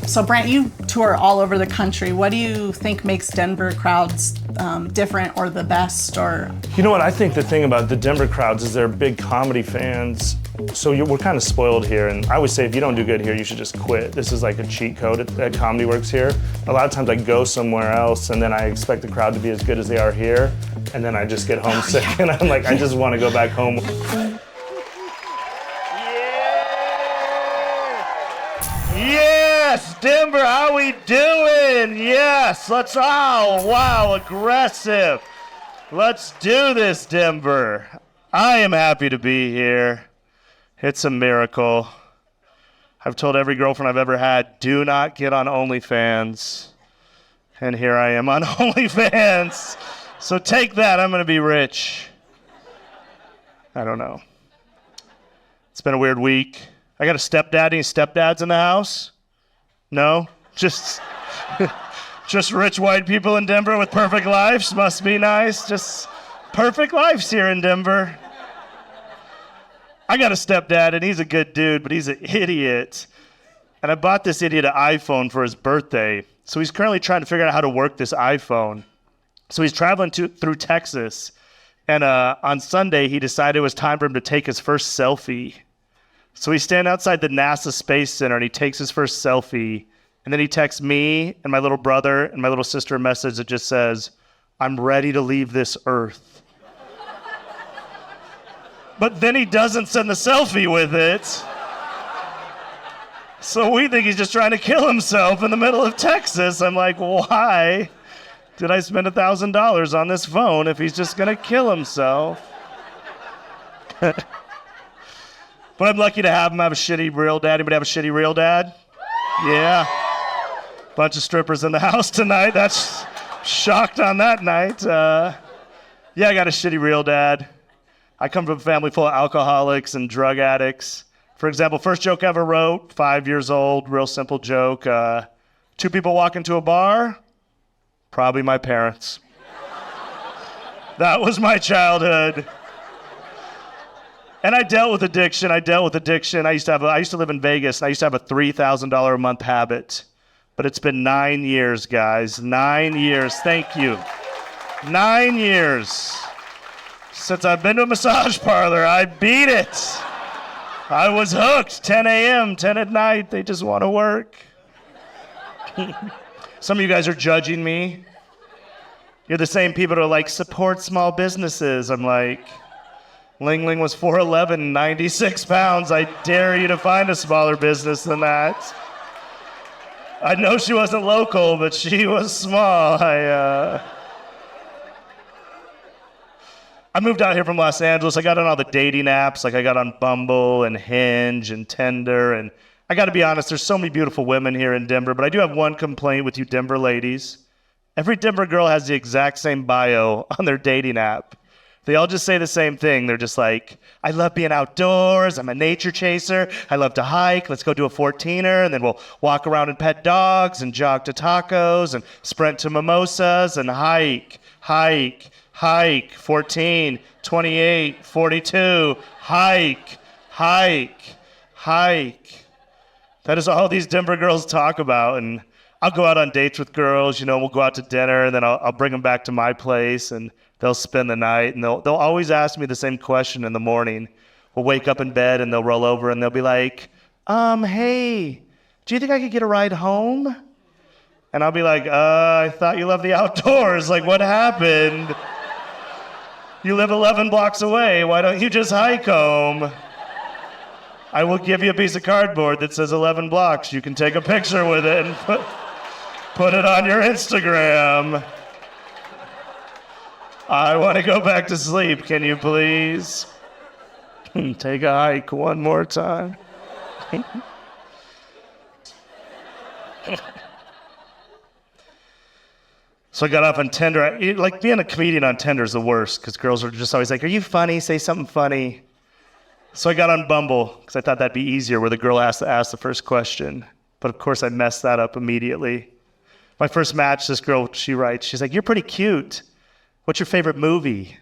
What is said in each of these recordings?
So Brandt, you tour all over the country. What do you think makes Denver crowds different or the best? Or You know what, I think the thing about the Denver crowds is they're big comedy fans. So we're kind of spoiled here, and I always say if you don't do good here, you should just quit. This is like a cheat code at Comedy Works here. A lot of times I go somewhere else and then I expect the crowd to be as good as they are here, and then I just get homesick and I'm like, I just want to go back home. Yes, Denver, how we doing? Yes, let's, oh, wow, aggressive. Let's do this, Denver. I am happy to be here. It's a miracle. I've told every girlfriend I've ever had, do not get on OnlyFans. And here I am on OnlyFans. So take that, I'm gonna be rich. I don't know. It's been a weird week. I got a stepdad. Any stepdads in the house? No? Just rich white people in Denver with perfect lives? Must be nice. Just perfect lives here in Denver. I got a stepdad, and he's a good dude, but he's an idiot. And I bought this idiot an iPhone for his birthday. So he's currently trying to figure out how to work this iPhone. So he's traveling through Texas. And on Sunday, he decided it was time for him to take his first selfie. So he's standing outside the NASA Space Center, and he takes his first selfie. And then he texts me and my little brother and my little sister a message that just says, "I'm ready to leave this Earth." But then he doesn't send the selfie with it. So we think he's just trying to kill himself in the middle of Texas. I'm like, why did I spend $1,000 on this phone if he's just gonna kill himself? But I'm lucky to have him have a shitty real dad. Anybody have a shitty real dad? Yeah. Bunch of strippers in the house tonight. That's shocked on that night. Yeah, I got a shitty real dad. I come from a family full of alcoholics and drug addicts. For example, first joke I ever wrote, 5 years old, real simple joke. Two people walk into a bar, probably my parents. That was my childhood. And I dealt with addiction. I used to live in Vegas, and I used to have a $3,000 a month habit. But it's been 9 years, guys. 9 years. Thank you. 9 years since I've been to a massage parlor. I beat it. I was hooked. 10 a.m., 10 at night. They just want to work. Some of you guys are judging me. You're the same people that are like, support small businesses. I'm like, Ling Ling was 4'11", 96 pounds. I dare you to find a smaller business than that. I know she wasn't local, but she was small. I moved out here from Los Angeles. I got on all the dating apps. Like I got on Bumble and Hinge and Tinder. And I got to be honest, there's so many beautiful women here in Denver, but I do have one complaint with you Denver ladies. Every Denver girl has the exact same bio on their dating app. They all just say the same thing. They're just like, I love being outdoors. I'm a nature chaser. I love to hike. Let's go do a 14er. And then we'll walk around and pet dogs and jog to tacos and sprint to mimosas and hike, 14, 28, 42, hike. That is all these Denver girls talk about. And I'll go out on dates with girls, we'll go out to dinner, and then I'll bring them back to my place, and they'll spend the night, and they'll always ask me the same question in the morning. We'll wake up in bed, and they'll roll over, and they'll be like, hey, do you think I could get a ride home? And I'll be like, I thought you loved the outdoors. Like, what happened? You live 11 blocks away. Why don't you just hike home? I will give you a piece of cardboard that says 11 blocks. You can take a picture with it and put it on your Instagram. I want to go back to sleep. Can you please take a hike one more time? So I got off on Tinder. Like being a comedian on Tinder is the worst because girls are just always like, are you funny? Say something funny. So I got on Bumble because I thought that'd be easier where the girl asked the first question. But of course I messed that up immediately. My first match, this girl, she writes, she's like, you're pretty cute. What's your favorite movie?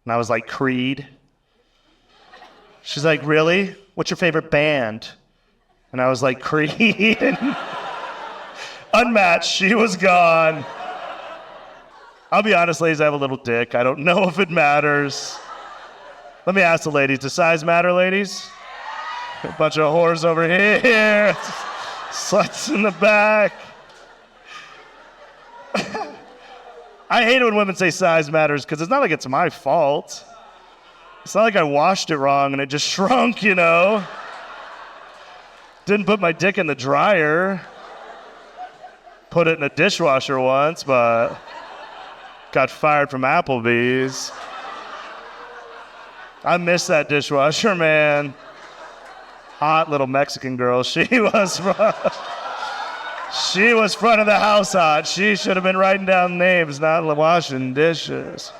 And I was like, Creed. She's like, really? What's your favorite band? And I was like, Creed. Unmatched, she was gone. I'll be honest, ladies, I have a little dick. I don't know if it matters. Let me ask the ladies, does size matter, ladies? A bunch of whores over here. Sluts in the back. I hate it when women say size matters because it's not like it's my fault. It's not like I washed it wrong and it just shrunk, you know? Didn't put my dick in the dryer. Put it in a dishwasher once, but got fired from Applebee's. I miss that dishwasher, man. Hot little Mexican girl. She was front of the house hot. She should have been writing down names, not washing dishes.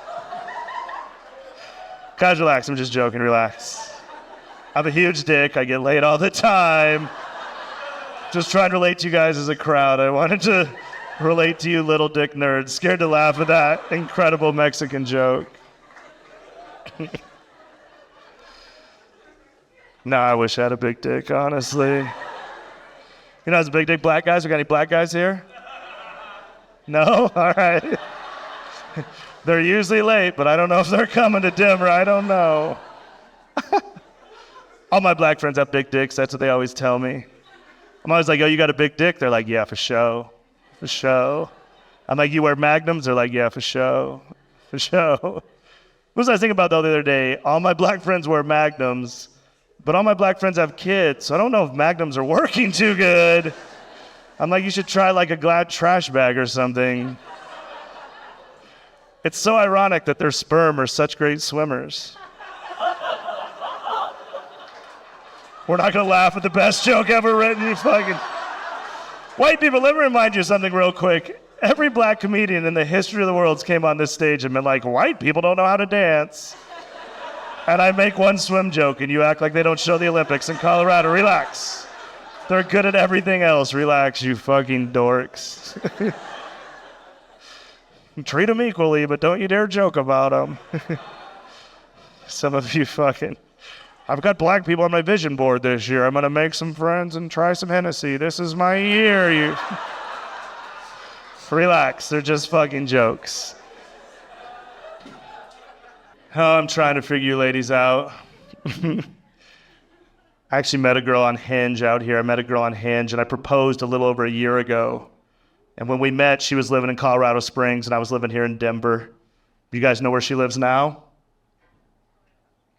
Guys, relax. I'm just joking. Relax. I have a huge dick. I get laid all the time. Just trying to relate to you guys as a crowd. I wanted to relate to you little dick nerds. Scared to laugh at that incredible Mexican joke. No, I wish I had a big dick, honestly. You know, as big dick black guys, we got any black guys here? No? All right. They're usually late, but I don't know if they're coming to Denver. I don't know. All my black friends have big dicks. That's what they always tell me. I'm always like, oh, you got a big dick? They're like, yeah, for show. For show. I'm like, you wear magnums? They're like, yeah, for show. For show. What was I thinking about the other day? All my black friends wear magnums, but all my black friends have kids, so I don't know if magnums are working too good. I'm like, you should try like a Glad trash bag or something. It's so ironic that their sperm are such great swimmers. We're not gonna laugh at the best joke ever written, you fucking... White people, let me remind you of something real quick. Every black comedian in the history of the world came on this stage and been like, white people don't know how to dance. And I make one swim joke, and you act like they don't show the Olympics in Colorado. Relax. They're good at everything else. Relax, you fucking dorks. Treat them equally, but don't you dare joke about them. Some of you fucking... I've got black people on my vision board this year. I'm going to make some friends and try some Hennessy. This is my year. You relax. They're just fucking jokes. Oh, I'm trying to figure you ladies out. I actually met a girl on Hinge out here. I met a girl on Hinge, and I proposed a little over a year ago. And when we met, she was living in Colorado Springs, and I was living here in Denver. You guys know where she lives now?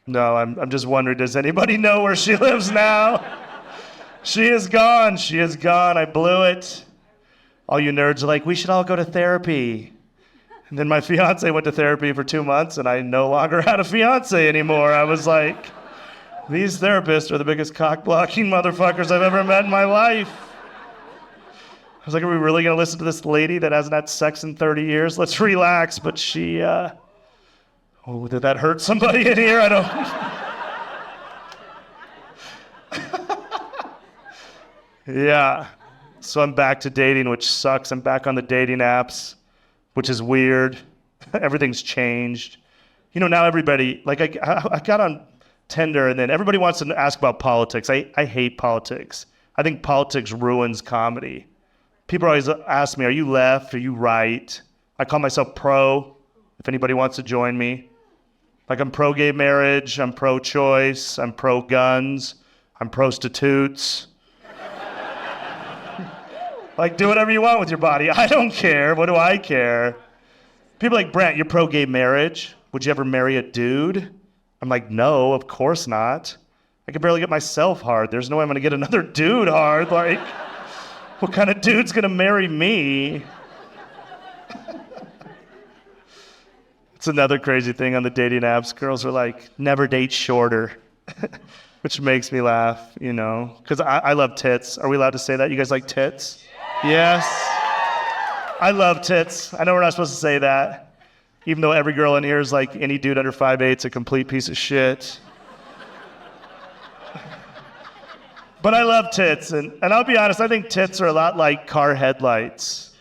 No, I'm just wondering, does anybody know where she lives now? She is gone. She is gone. I blew it. All you nerds are like, we should all go to therapy. And then my fiance went to therapy for 2 months, and I no longer had a fiance anymore. I was like, these therapists are the biggest cock-blocking motherfuckers I've ever met in my life. I was like, are we really going to listen to this lady that hasn't had sex in 30 years? Let's relax. But she, oh, did that hurt somebody in here? I don't... Yeah. So I'm back to dating, which sucks. I'm back on the dating apps, which is weird. Everything's changed. You know, now everybody, like I got on Tinder, and then everybody wants to ask about politics. I hate politics. I think politics ruins comedy. People always ask me, are you left? Are you right? I call myself pro, if anybody wants to join me. Like, I'm pro-gay marriage, I'm pro-choice, I'm pro-guns, I'm prostitutes. Like, do whatever you want with your body. I don't care. What do I care? People are like, Brandt, you're pro-gay marriage. Would you ever marry a dude? I'm like, no, of course not. I can barely get myself hard. There's no way I'm going to get another dude hard. Like, what kind of dude's going to marry me? It's another crazy thing on the dating apps. Girls are like, never date shorter, which makes me laugh, you know, because I love tits. Are we allowed to say that? You guys like tits? Yes. I love tits. I know we're not supposed to say that, even though every girl in here is like, any dude under 5'8's a complete piece of shit. But I love tits, and I'll be honest, I think tits are a lot like car headlights.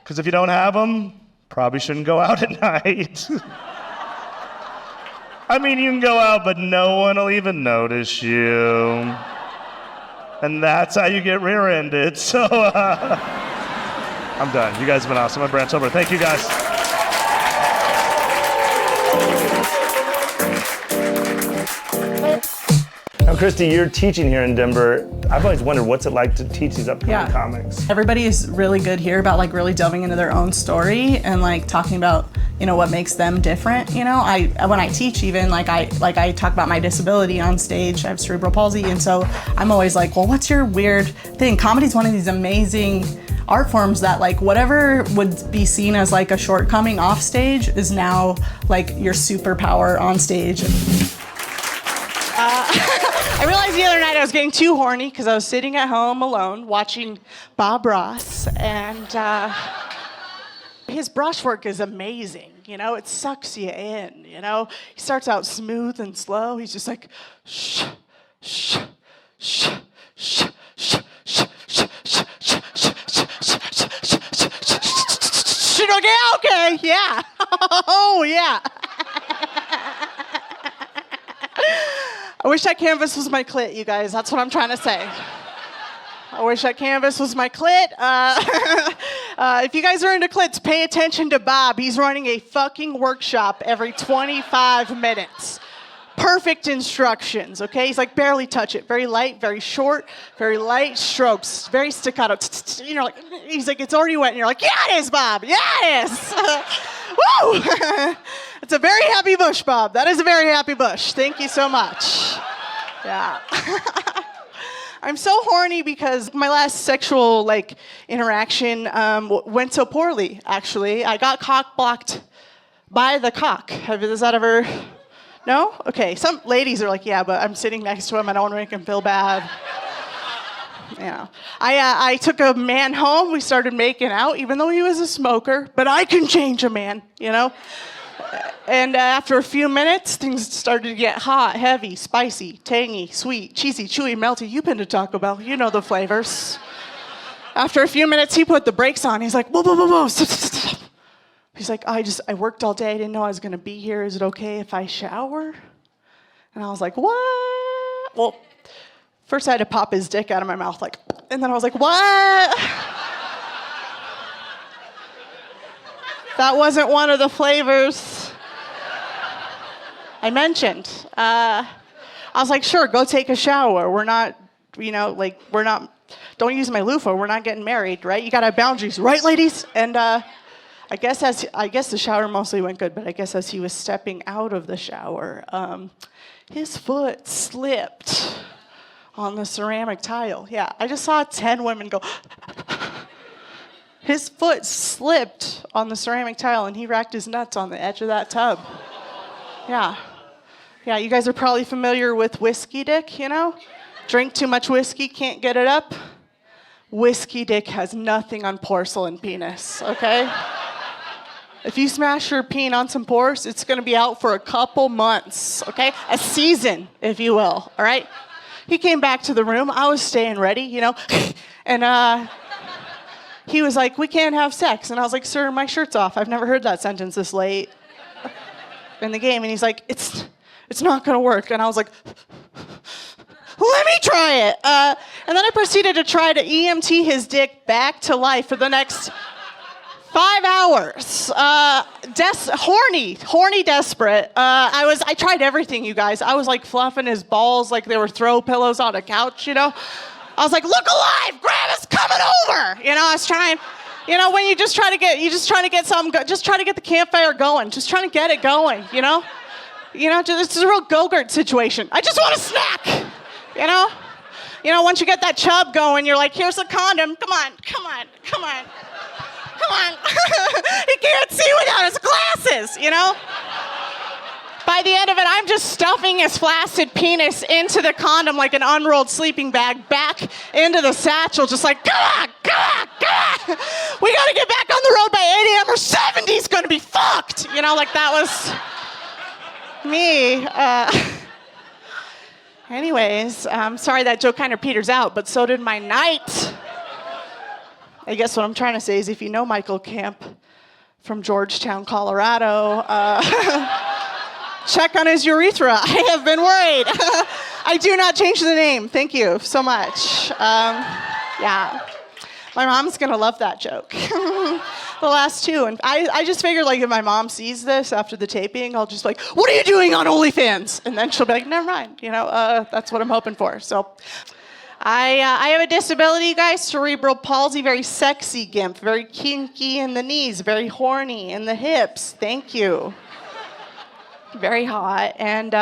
Because if you don't have them, probably shouldn't go out at night. I mean, you can go out, but no one will even notice you. And that's how you get rear-ended, so... I'm done. You guys have been awesome. I'm Brandt Tobler. Thank you, guys. Now, Christie, you're teaching here in Denver. I've always wondered what's it like to teach these upcoming comics. Everybody is really good here about like really delving into their own story and like talking about, you know, what makes them different. You know, when I teach, even I talk about my disability on stage. I have cerebral palsy, and so I'm always like, well, what's your weird thing? Comedy's one of these amazing art forms that like whatever would be seen as like a shortcoming off stage is now like your superpower on stage. I realized the other night I was getting too horny because I was sitting at home alone watching Bob Ross, and his brushwork is amazing. You know, it sucks you in. You know, he starts out smooth and slow. He's just like, shh, shh, shh, shh, shh, shh, shh, shh, shh, okay, yeah. Oh, yeah. I wish that canvas was my clit, you guys. That's what I'm trying to say. I wish that canvas was my clit. If you guys are into clits, pay attention to Bob. He's running a fucking workshop every 25 minutes. Perfect instructions, okay? He's like, barely touch it. Very light, very short, very light strokes, very staccato. You know, like, he's like, it's already wet. And you're like, yeah, it is, Bob. Yeah, it is. Woo! It's a very happy bush, Bob. That is a very happy bush. Thank you so much. Yeah. I'm so horny because my last sexual like interaction went so poorly, actually. I got cock blocked by the cock. Has that ever... No? Okay, some ladies are like, yeah, but I'm sitting next to him. I don't want to make him feel bad. Yeah. I took a man home. We started making out, even though he was a smoker. But I can change a man, you know? And after a few minutes, things started to get hot, heavy, spicy, tangy, sweet, cheesy, chewy, melty. You've been to Taco Bell. You know the flavors. After a few minutes, he put the brakes on. He's like, whoa, whoa, whoa, whoa. Stop, stop, stop. He's like, I worked all day. I didn't know I was going to be here. Is it okay if I shower? And I was like, what? Well, first I had to pop his dick out of my mouth, like, and then I was like, what? That wasn't one of the flavors I mentioned. I was like, sure, go take a shower. We're not, you know, like, don't use my loofah. We're not getting married, right? You got to have boundaries, right, ladies? And I guess the shower mostly went good, but I guess as he was stepping out of the shower, his foot slipped on the ceramic tile. Yeah, I just saw 10 women go. His foot slipped on the ceramic tile, and he racked his nuts on the edge of that tub. Yeah. Yeah, you guys are probably familiar with whiskey dick, you know? Drink too much whiskey, can't get it up. Whiskey dick has nothing on porcelain penis, okay? If you smash your peen on some pores, it's going to be out for a couple months, okay? A season, if you will, all right? He came back to the room. I was staying ready, you know? And he was like, we can't have sex. And I was like, sir, my shirt's off. I've never heard that sentence this late in the game. And he's like, it's not going to work. And I was like, let me try it. And then I proceeded to try to EMT his dick back to life for the next 5 hours. Horny, desperate. I tried everything, you guys. I was like fluffing his balls like they were throw pillows on a couch, you know? I was like, look alive, Grandma's coming over. You know, I was trying, you know, when you just trying to get something, just try to get the campfire going. Just trying to get it going, you know? You know, this is a real Go-Gurt situation. I just want a snack, you know? You know, once you get that chub going, you're like, here's a condom. Come on. He can't see without his glasses, you know? By the end of it, I'm just stuffing his flaccid penis into the condom like an unrolled sleeping bag, back into the satchel, just like, come on. We gotta get back on the road by 8 a.m. or 70's gonna be fucked. You know, like that was me. Anyways, I'm sorry that joke kind of peters out, but so did my night. I guess what I'm trying to say is if you know Michael Camp from Georgetown, Colorado, check on his urethra. I have been worried. I do not change the name. Thank you so much. Yeah. My mom's gonna love that joke. The last two. And I just figured, like, if my mom sees this after the taping, I'll just be like, what are you doing on OnlyFans? And then she'll be like, never mind. That's what I'm hoping for. So I have a disability, you guys, cerebral palsy, very sexy gimp, very kinky in the knees, very horny in the hips. Thank you. Very hot. And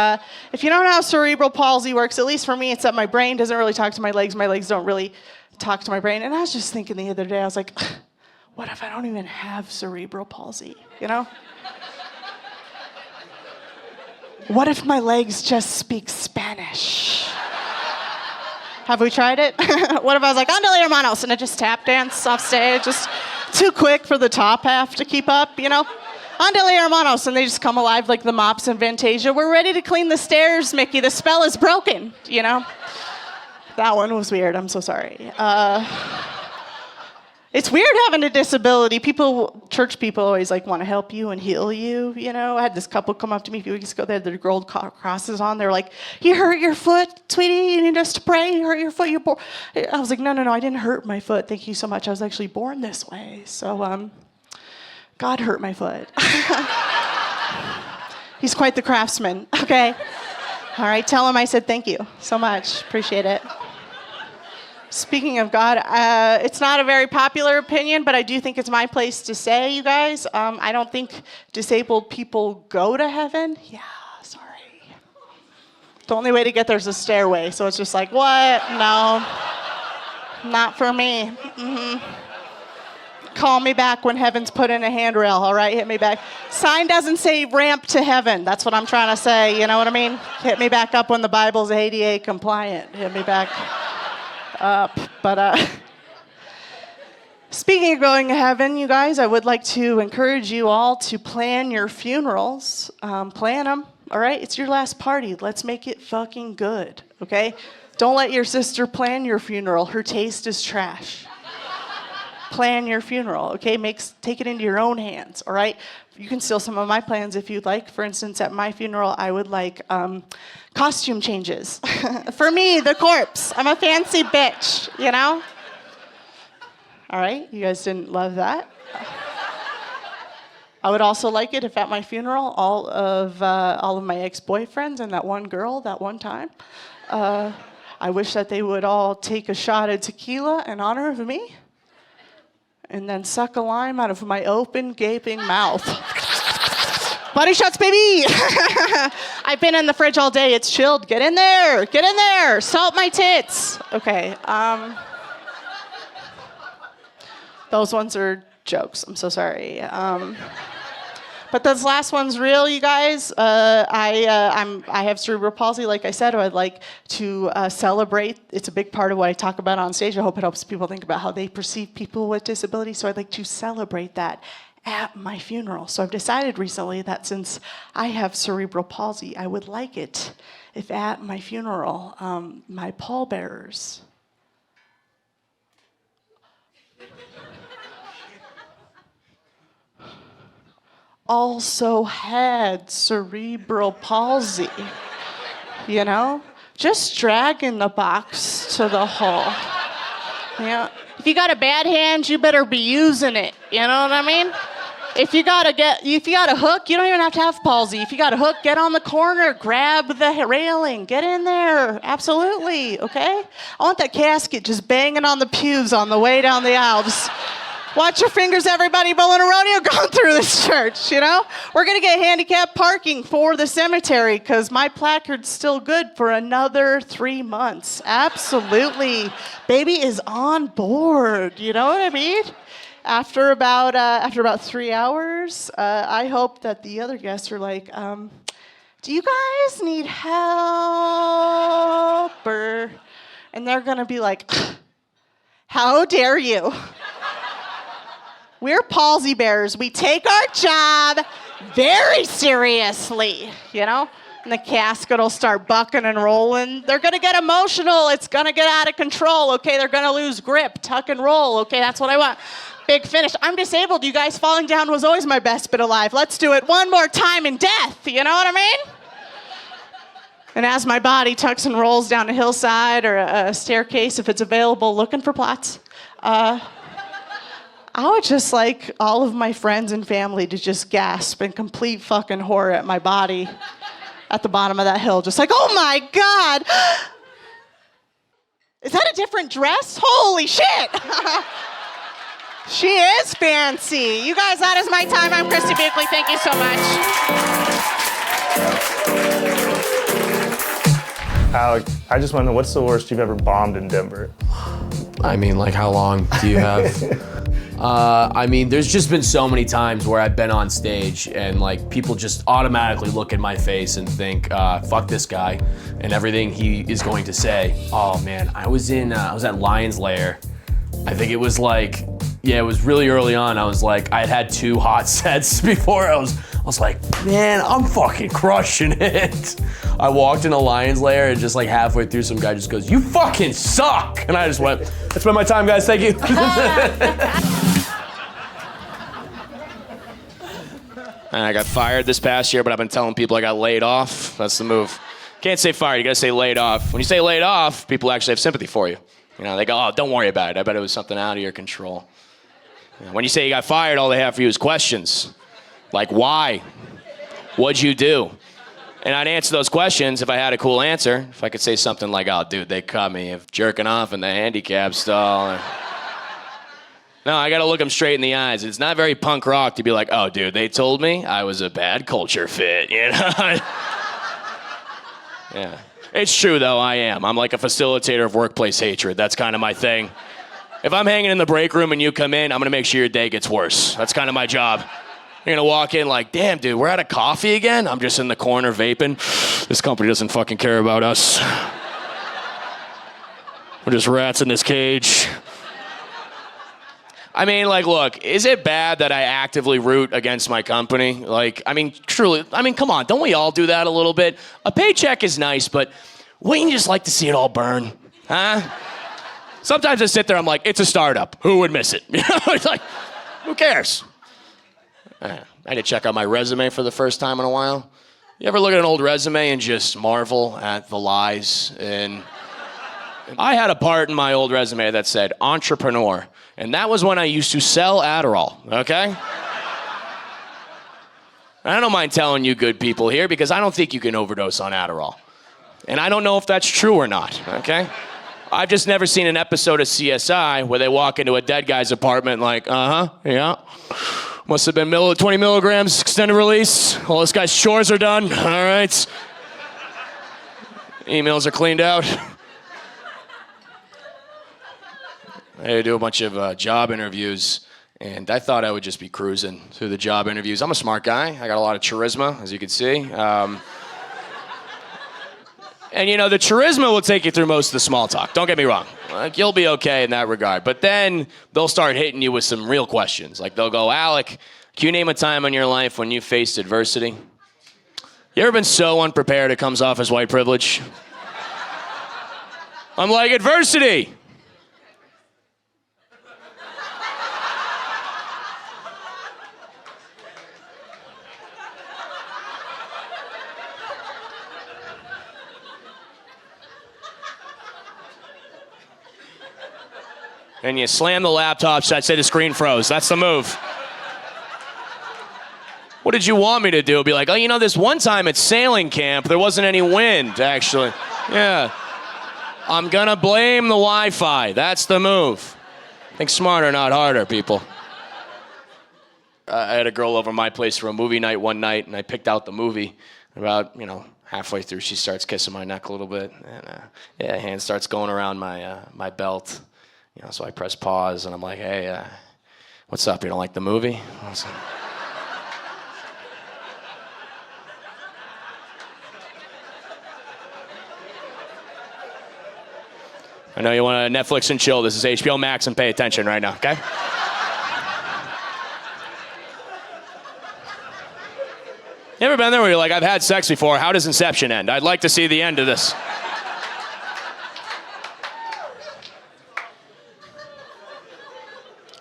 if you don't know how cerebral palsy works, at least for me, it's that my brain doesn't really talk to my legs. My legs don't really talk to my brain. And I was just thinking the other day, I was like, what if I don't even have cerebral palsy, What if my legs just speak Spanish? Have we tried it? What if I was like, Andale hermanos, and I just tap dance off stage, just too quick for the top half to keep up, Andale hermanos, and they just come alive like the mops in Fantasia. We're ready to clean the stairs, Mickey. The spell is broken, That one was weird. I'm so sorry. It's weird having a disability. Church people always want to help you and heal you. I had this couple come up to me a few weeks ago. They had their gold crosses on. They were like, "You hurt your foot, sweetie. You need us to pray. You hurt your foot. You're born." I was like, "No. I didn't hurt my foot. Thank you so much. I was actually born this way." So, God hurt my foot. He's quite the craftsman. Okay. All right. Tell him I said thank you so much. Appreciate it. Speaking of God, it's not a very popular opinion, but I do think it's my place to say, you guys, I don't think disabled people go to heaven. Yeah, sorry. The only way to get there is a stairway, so it's just like, what? No, not for me. Call me back when heaven's put in a handrail, all right? Hit me back. Sign doesn't say ramp to heaven. That's what I'm trying to say, you know what I mean? Hit me back up when the Bible's ADA compliant. Hit me back up. But speaking of going to heaven, you guys, I would like to encourage you all to plan your funerals. Plan them, all right? It's your last party. Let's make it fucking good, okay? Don't let your sister plan your funeral. Her taste is trash. Plan your funeral, okay? Take it into your own hands, all right? You can steal some of my plans if you'd like. For instance, at my funeral, I would like costume changes. For me, the corpse. I'm a fancy bitch, All right, you guys didn't love that? I would also like it if at my funeral, all of my ex-boyfriends and that one girl, that one time, I wish that they would all take a shot of tequila in honor of me, and then suck a lime out of my open, gaping mouth. Body shots, baby! I've been in the fridge all day. It's chilled. Get in there. Get in there. Salt my tits. Okay. Those ones are jokes. I'm so sorry. But this last one's real, you guys. I have cerebral palsy, like I said. I'd like to celebrate. It's a big part of what I talk about on stage. I hope it helps people think about how they perceive people with disabilities. So I'd like to celebrate that at my funeral. So I've decided recently that since I have cerebral palsy, I would like it if at my funeral, my pallbearers also had cerebral palsy, Just dragging the box to the hole. If you got a bad hand, you better be using it. You know what I mean? If you got a hook, you don't even have to have palsy. If you got a hook, get on the corner, grab the railing, get in there. Absolutely, okay? I want that casket just banging on the pews on the way down the aisle. Just watch your fingers, everybody, bowling a rodeo going through this church, We're going to get handicapped parking for the cemetery because my placard's still good for another 3 months. Absolutely. Baby is on board, you know what I mean? After about 3 hours, I hope that the other guests are like, do you guys need help? And they're going to be like, how dare you? We're palsy bearers. We take our job very seriously, And the casket will start bucking and rolling. They're going to get emotional. It's going to get out of control, okay? They're going to lose grip, tuck and roll, okay? That's what I want. Big finish. I'm disabled, you guys. Falling down was always my best bit of life. Let's do it one more time in death. You know what I mean? And as my body tucks and rolls down a hillside or a staircase, if it's available, looking for plots, I would just like all of my friends and family to just gasp in complete fucking horror at my body at the bottom of that hill, just like, oh my God. Is that a different dress? Holy shit. She is fancy. You guys, that is my time. I'm Christie Buchele. Thank you so much. Alec, I just want to know, what's the worst you've ever bombed in Denver? I mean, like, how long do you have? I mean, there's just been so many times where I've been on stage and like people just automatically look in my face and think, fuck this guy and everything he is going to say. Oh man, I was at Lion's Lair. I think it was like, yeah, it was really early on. I was like, I had 2 hot sets before. I was like, man, I'm fucking crushing it. I walked into Lion's Lair and just like halfway through, some guy just goes, you fucking suck. And I just went, that's been my time, guys, thank you. I got fired this past year, but I've been telling people I got laid off. That's the move. Can't say fired, you gotta say laid off. When you say laid off, people actually have sympathy for you. You know, they go, oh, don't worry about it. I bet it was something out of your control. When you say you got fired, all they have for you is questions. Like, why? What'd you do? And I'd answer those questions if I had a cool answer. If I could say something like, oh, dude, they caught me of jerking off in the handicap stall. No, I gotta look them straight in the eyes. It's not very punk rock to be like, oh, dude, they told me I was a bad culture fit, you know? Yeah. It's true, though, I am. I'm like a facilitator of workplace hatred. That's kind of my thing. If I'm hanging in the break room and you come in, I'm gonna make sure your day gets worse. That's kind of my job. You're gonna walk in like, damn, dude, we're out of coffee again? I'm just in the corner vaping. This company doesn't fucking care about us. We're just rats in this cage. I mean, like, look, is it bad that I actively root against my company? Like, I mean, truly, I mean, come on, don't we all do that a little bit? A paycheck is nice, but wouldn't you just like to see it all burn? Huh? Sometimes I sit there, I'm like, it's a startup. Who would miss it? You know, it's like, who cares? I had to check out my resume for the first time in a while. You ever look at an old resume and just marvel at the lies? And I had a part in my old resume that said entrepreneur. And that was when I used to sell Adderall, okay? I don't mind telling you good people here because I don't think you can overdose on Adderall. And I don't know if that's true or not, okay? I've just never seen an episode of CSI where they walk into a dead guy's apartment like, yeah. Must have been 20 milligrams extended release. All this guy's chores are done, all right. Emails are cleaned out. I had to do a bunch of job interviews, and I thought I would just be cruising through the job interviews. I'm a smart guy. I got a lot of charisma, as you can see. And, you know, the charisma will take you through most of the small talk. Don't get me wrong. Like, you'll be okay in that regard. But then they'll start hitting you with some real questions. Like, they'll go, Alec, can you name a time in your life when you faced adversity? You ever been so unprepared it comes off as white privilege? I'm like, adversity. And you slam the laptop shut, say the screen froze. That's the move. What did you want me to do? Be like, oh, you know, this one time at sailing camp, there wasn't any wind, actually. Yeah. I'm gonna blame the Wi-Fi. That's the move. Think smarter, not harder, people. I had a girl over my place for a movie night one night, and I picked out the movie. About, you know, halfway through, she starts kissing my neck a little bit. And, yeah, hand starts going around my belt. You know, so I press pause, and I'm like, hey, what's up? You don't like the movie? I know you want to Netflix and chill. This is HBO Max, and pay attention right now, okay? You ever been there where you're like, I've had sex before. How does Inception end? I'd like to see the end of this.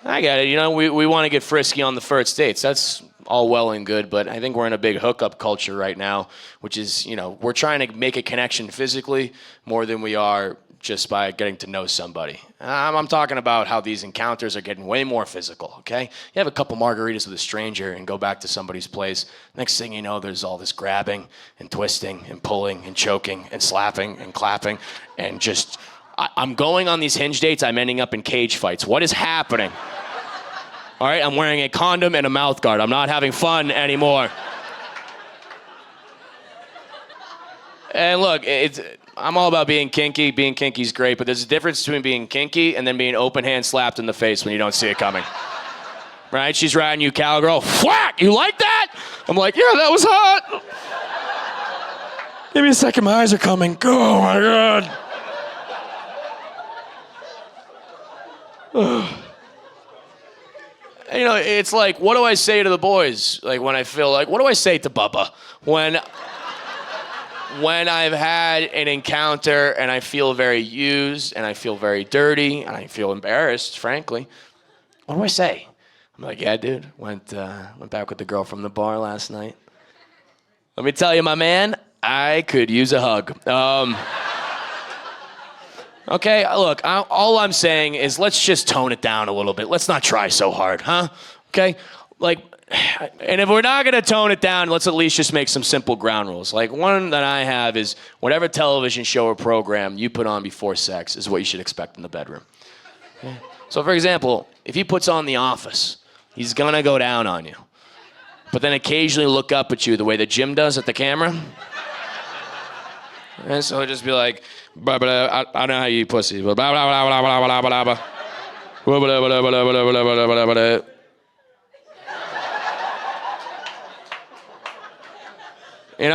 I get it. You know, we want to get frisky on the first dates. That's all well and good, but I think we're in a big hookup culture right now, which is, you know, we're trying to make a connection physically more than we are just by getting to know somebody. I'm talking about how these encounters are getting way more physical, okay? You have a couple margaritas with a stranger and go back to somebody's place. Next thing you know, there's all this grabbing and twisting and pulling and choking and slapping and clapping and just... I'm going on these Hinge dates, I'm ending up in cage fights. What is happening? All right, I'm wearing a condom and a mouth guard. I'm not having fun anymore. And look, I'm all about being kinky. Being kinky's great, but there's a difference between being kinky and then being open hand slapped in the face when you don't see it coming. Right? She's riding you, cowgirl. Whack! You like that? I'm like, yeah, that was hot. Give me a second, my eyes are coming. Oh my God. You know, it's like, what do I say to the boys? Like when I feel like, what do I say to Bubba? When I've had an encounter and I feel very used and I feel very dirty and I feel embarrassed, frankly, what do I say? I'm like, yeah, dude, went back with the girl from the bar last night. Let me tell you, my man, I could use a hug. Okay, look, all I'm saying is let's just tone it down a little bit. Let's not try so hard, huh? Okay? Like, and if we're not going to tone it down, let's at least just make some simple ground rules. Like, one that I have is whatever television show or program you put on before sex is what you should expect in the bedroom. Okay? So, for example, if he puts on The Office, he's going to go down on you. But then occasionally look up at you the way that Jim does at the camera. And so he'll just be like... I know how you eat pussy. You know,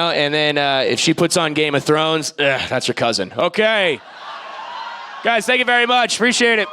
and then if she puts on Game of Thrones, that's your cousin. Okay. Guys, thank you very much. Appreciate it.